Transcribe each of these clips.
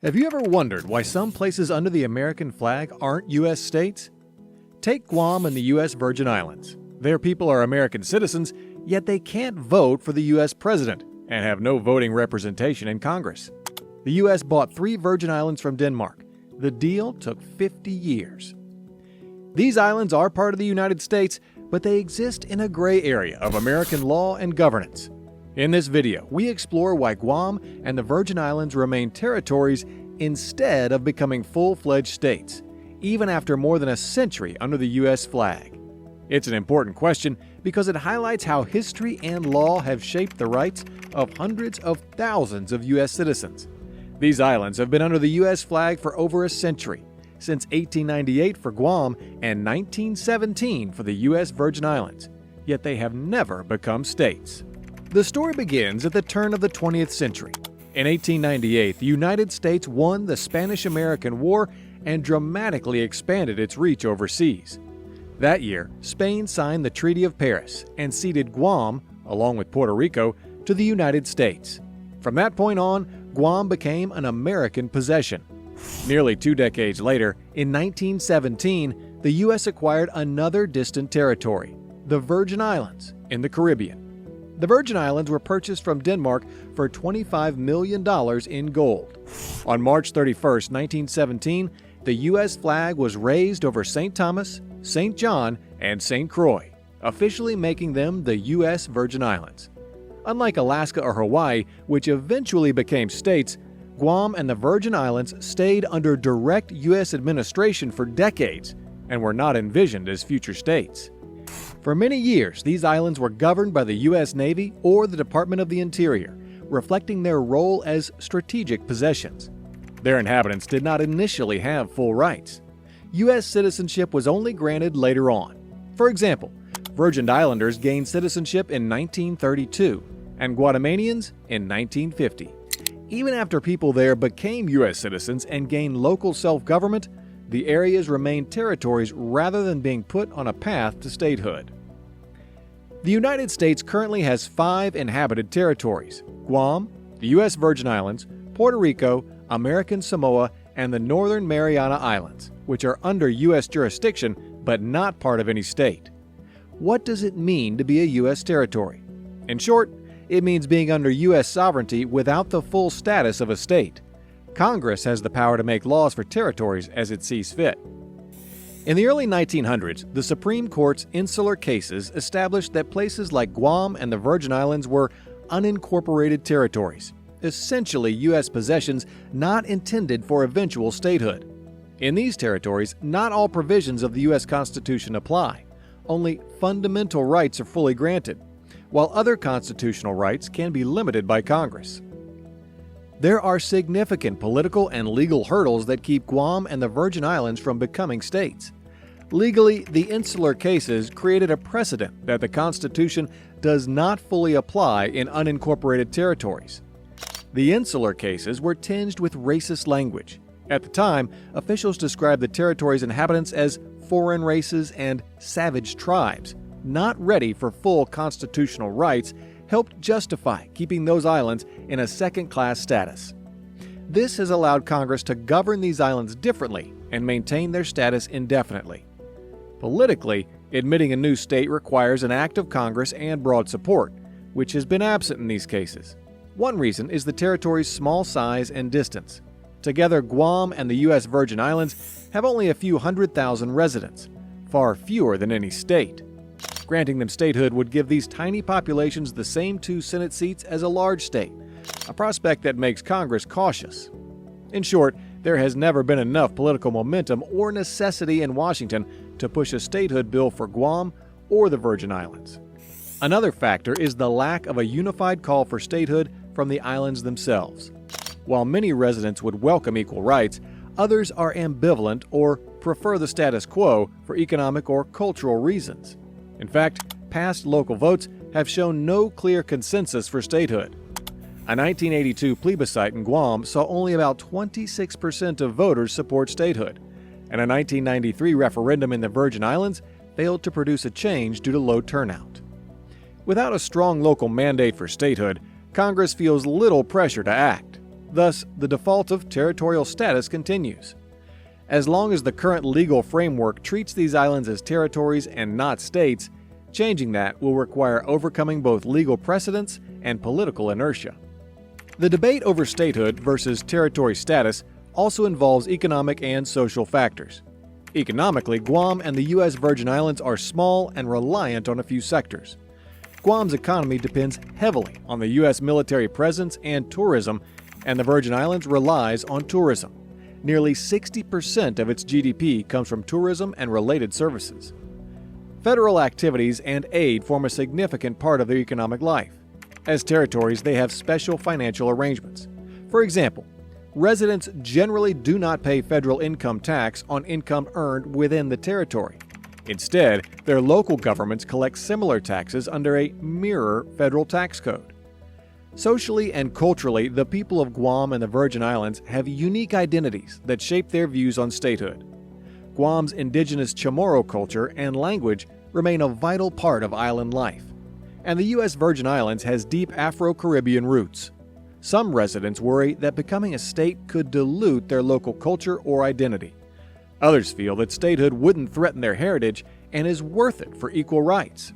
Have you ever wondered why some places under the American flag aren't U.S. states? Take Guam and the U.S. Virgin Islands. Their people are American citizens, yet they can't vote for the U.S. president and have no voting representation in Congress. The U.S. bought 3 Virgin Islands from Denmark. The deal took 50 years. These islands are part of the United States, but they exist in a gray area of American law and governance. In this video, we explore why Guam and the Virgin Islands remain territories instead of becoming full-fledged states, even after more than a century under the U.S. flag. It's an important question because it highlights how history and law have shaped the rights of hundreds of thousands of U.S. citizens. These islands have been under the U.S. flag for over a century, since 1898 for Guam and 1917 for the U.S. Virgin Islands, yet they have never become states. The story begins at the turn of the 20th century. In 1898, the United States won the Spanish-American War and dramatically expanded its reach overseas. That year, Spain signed the Treaty of Paris and ceded Guam, along with Puerto Rico, to the United States. From that point on, Guam became an American possession. Nearly 2 decades later, in 1917, the U.S. acquired another distant territory, the Virgin Islands, in the Caribbean. The Virgin Islands were purchased from Denmark for $25 million in gold. On March 31, 1917, the U.S. flag was raised over St. Thomas, St. John, and St. Croix, officially making them the U.S. Virgin Islands. Unlike Alaska or Hawaii, which eventually became states, Guam and the Virgin Islands stayed under direct U.S. administration for decades and were not envisioned as future states. For many years, these islands were governed by the U.S. Navy or the Department of the Interior, reflecting their role as strategic possessions. Their inhabitants did not initially have full rights. U.S. citizenship was only granted later on. For example, Virgin Islanders gained citizenship in 1932 and Guatemanians in 1950. Even after people there became U.S. citizens and gained local self-government, the areas remained territories rather than being put on a path to statehood. The United States currently has 5 inhabited territories: Guam, the U.S. Virgin Islands, Puerto Rico, American Samoa, and the Northern Mariana Islands, which are under U.S. jurisdiction but not part of any state. What does it mean to be a U.S. territory? In short, it means being under U.S. sovereignty without the full status of a state. Congress has the power to make laws for territories as it sees fit. In the early 1900s, the Supreme Court's Insular Cases established that places like Guam and the Virgin Islands were unincorporated territories, essentially U.S. possessions not intended for eventual statehood. In these territories, not all provisions of the U.S. Constitution apply. Only fundamental rights are fully granted, while other constitutional rights can be limited by Congress. There are significant political and legal hurdles that keep Guam and the Virgin Islands from becoming states. Legally, the Insular Cases created a precedent that the Constitution does not fully apply in unincorporated territories. The Insular Cases were tinged with racist language. At the time, officials described the territory's inhabitants as foreign races and savage tribes, not ready for full constitutional rights, helped justify keeping those islands in a second-class status. This has allowed Congress to govern these islands differently and maintain their status indefinitely. Politically, admitting a new state requires an act of Congress and broad support, which has been absent in these cases. One reason is the territory's small size and distance. Together, Guam and the U.S. Virgin Islands have only a few 100,000 residents, far fewer than any state. Granting them statehood would give these tiny populations the same 2 Senate seats as a large state, a prospect that makes Congress cautious. In short, there has never been enough political momentum or necessity in Washington to push a statehood bill for Guam or the Virgin Islands. Another factor is the lack of a unified call for statehood from the islands themselves. While many residents would welcome equal rights, others are ambivalent or prefer the status quo for economic or cultural reasons. In fact, past local votes have shown no clear consensus for statehood. A 1982 plebiscite in Guam saw only about 26% of voters support statehood, and a 1993 referendum in the Virgin Islands failed to produce a change due to low turnout. Without a strong local mandate for statehood, Congress feels little pressure to act. Thus, the default of territorial status continues. As long as the current legal framework treats these islands as territories and not states, changing that will require overcoming both legal precedents and political inertia. The debate over statehood versus territory status also involves economic and social factors. Economically, Guam and the U.S. Virgin Islands are small and reliant on a few sectors. Guam's economy depends heavily on the U.S. military presence and tourism, and the Virgin Islands relies on tourism. Nearly 60% of its GDP comes from tourism and related services. Federal activities and aid form a significant part of their economic life. As territories, they have special financial arrangements. For example, residents generally do not pay federal income tax on income earned within the territory. Instead, their local governments collect similar taxes under a mirror federal tax code. Socially and culturally, the people of Guam and the Virgin Islands have unique identities that shape their views on statehood. Guam's indigenous Chamorro culture and language remain a vital part of island life, and the U.S. Virgin Islands has deep Afro-Caribbean roots. Some residents worry that becoming a state could dilute their local culture or identity. Others feel that statehood wouldn't threaten their heritage and is worth it for equal rights.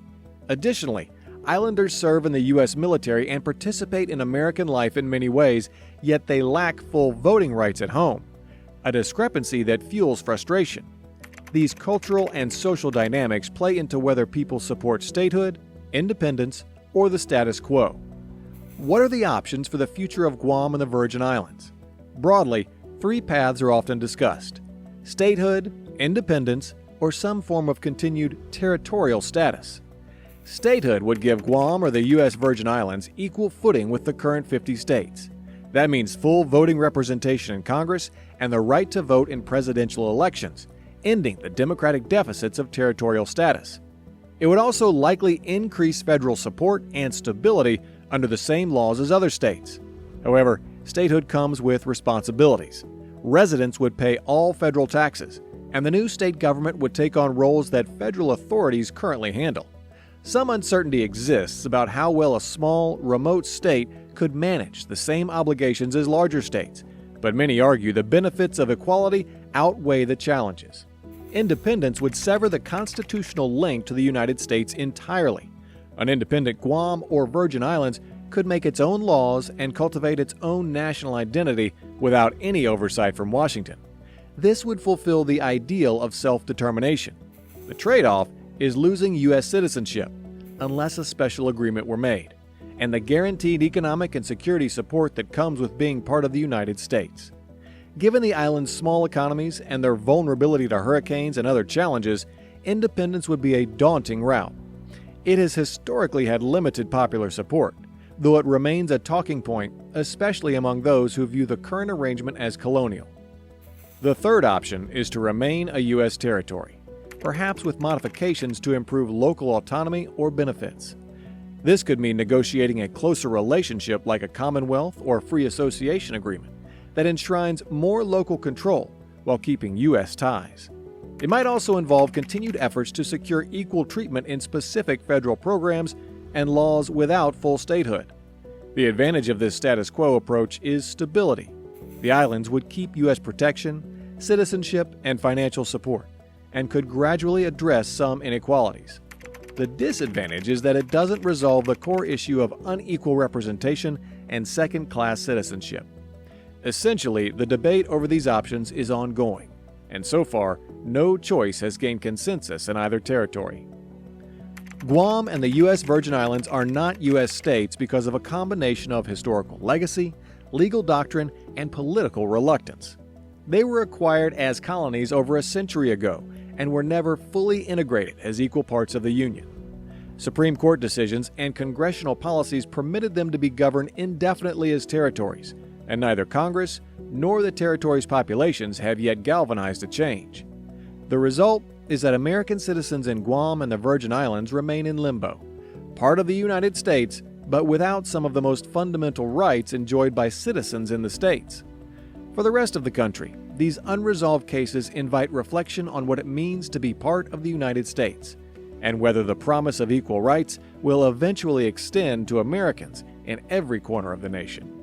Additionally, islanders serve in the U.S. military and participate in American life in many ways, yet they lack full voting rights at home, a discrepancy that fuels frustration. These cultural and social dynamics play into whether people support statehood, independence, or the status quo. What are the options for the future of Guam and the Virgin Islands? Broadly, three paths are often discussed: statehood, independence, or some form of continued territorial status. Statehood would give Guam or the U.S. Virgin Islands equal footing with the current 50 states. That means full voting representation in Congress and the right to vote in presidential elections, ending the democratic deficits of territorial status. It would also likely increase federal support and stability under the same laws as other states. However, statehood comes with responsibilities. Residents would pay all federal taxes, and the new state government would take on roles that federal authorities currently handle. Some uncertainty exists about how well a small, remote state could manage the same obligations as larger states, but many argue the benefits of equality outweigh the challenges. Independence would sever the constitutional link to the United States entirely. An independent Guam or Virgin Islands could make its own laws and cultivate its own national identity without any oversight from Washington. This would fulfill the ideal of self-determination. The trade-off is losing U.S. citizenship, unless a special agreement were made, and the guaranteed economic and security support that comes with being part of the United States. Given the island's small economies and their vulnerability to hurricanes and other challenges, independence would be a daunting route. It has historically had limited popular support, though it remains a talking point, especially among those who view the current arrangement as colonial. The third option is to remain a U.S. territory, perhaps with modifications to improve local autonomy or benefits. This could mean negotiating a closer relationship like a Commonwealth or free association agreement that enshrines more local control while keeping U.S. ties. It might also involve continued efforts to secure equal treatment in specific federal programs and laws without full statehood. The advantage of this status quo approach is stability. The islands would keep U.S. protection, citizenship, and financial support, and could gradually address some inequalities. The disadvantage is that it doesn't resolve the core issue of unequal representation and second-class citizenship. Essentially, the debate over these options is ongoing, and so far, no choice has gained consensus in either territory. Guam and the U.S. Virgin Islands are not U.S. states because of a combination of historical legacy, legal doctrine, and political reluctance. They were acquired as colonies over a century ago and were never fully integrated as equal parts of the Union. Supreme Court decisions and congressional policies permitted them to be governed indefinitely as territories, and neither Congress nor the territory's populations have yet galvanized a change. The result is that American citizens in Guam and the Virgin Islands remain in limbo, part of the United States, but without some of the most fundamental rights enjoyed by citizens in the states. For the rest of the country, these unresolved cases invite reflection on what it means to be part of the United States, and whether the promise of equal rights will eventually extend to Americans in every corner of the nation.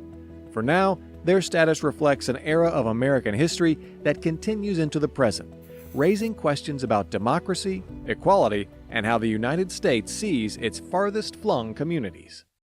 For now, Their status reflects an era of American history that continues into the present, raising questions about democracy, equality, and how the United States sees its farthest flung communities.